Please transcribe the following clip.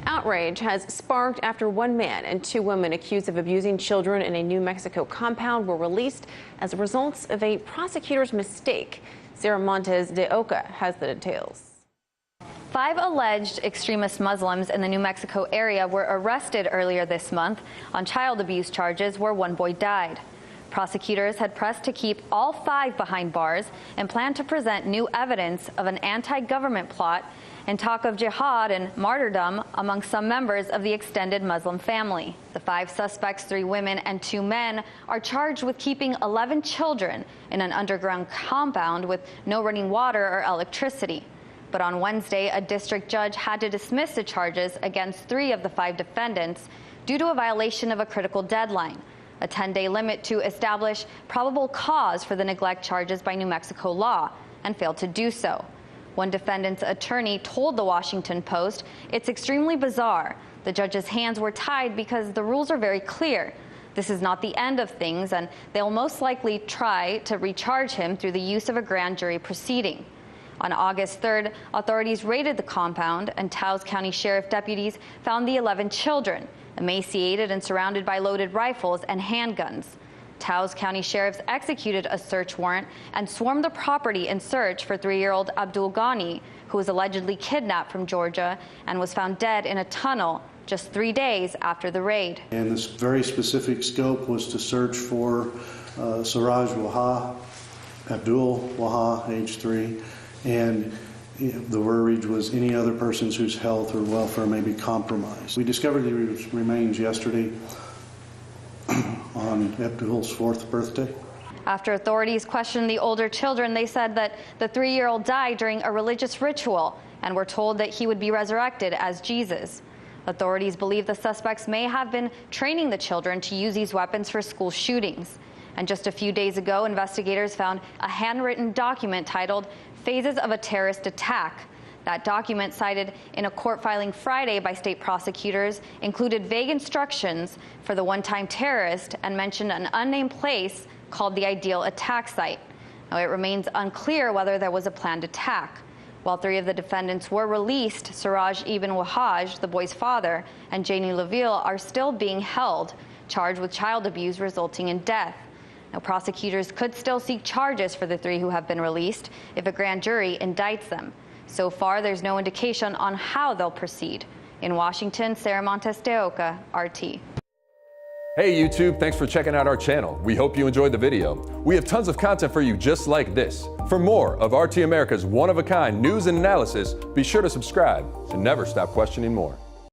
Outrage has sparked after one man and two women accused of abusing children in a New Mexico compound were released as a result of a prosecutor's mistake. Sara Montes de Oca has the details. 5 alleged extremist Muslims in the New Mexico area were arrested earlier this month on child abuse charges where one boy died. Prosecutors had pressed to keep all 5 behind bars and planned to present new evidence of an anti-government plot and talk of jihad and martyrdom among some members of the extended Muslim family. The 5 suspects, 3 women and 2 men, are charged with keeping 11 children in an underground compound with no running water or electricity. But on Wednesday, a district judge had to dismiss the charges against 3 of the 5 defendants due to a violation of a critical deadline, a 10-day limit to establish probable cause for the neglect charges by New Mexico law, and failed to do so. One defendant's attorney told the Washington Post, "It's extremely bizarre. The judge's hands were tied because the rules are very clear. This is not the end of things, and they'll most likely try to recharge him through the use of a grand jury proceeding." On August 3rd, authorities raided the compound, and Taos County Sheriff deputies found the 11 children, emaciated and surrounded by loaded rifles and handguns. Taos County sheriffs executed a search warrant and swarmed the property in search for 3-year-old Abdul Ghani, who was allegedly kidnapped from Georgia and was found dead in a tunnel just 3 days after the raid. And this very specific scope was to search for Siraj Waha, Abdul Waha, age 3, and the verbiage was any other persons whose health or welfare may be compromised. We discovered the remains yesterday on Abdul's 4th birthday. After authorities questioned the older children, they said that the 3-year-old died during a religious ritual and were told that he would be resurrected as Jesus. Authorities believe the suspects may have been training the children to use these weapons for school shootings. And just a few days ago, investigators found a handwritten document titled "Phases of a Terrorist Attack." That document, cited in a court filing Friday by state prosecutors, included vague instructions for the one-time terrorist and mentioned an unnamed place called the ideal attack site. Now, it remains unclear whether there was a planned attack. While 3 of the defendants were released, Siraj Ibn Wahaj, the boy's father, and Janie LaVille are still being held, charged with child abuse resulting in death. Now, prosecutors could still seek charges for the 3 who have been released if a grand jury indicts them. So far, there's no indication on how they'll proceed. In Washington, Sara Montes de Oca, RT. Hey YouTube, thanks for checking out our channel. We hope you enjoyed the video. We have tons of content for you just like this. For more of RT America's one-of-a-kind news and analysis, be sure to subscribe and never stop questioning more.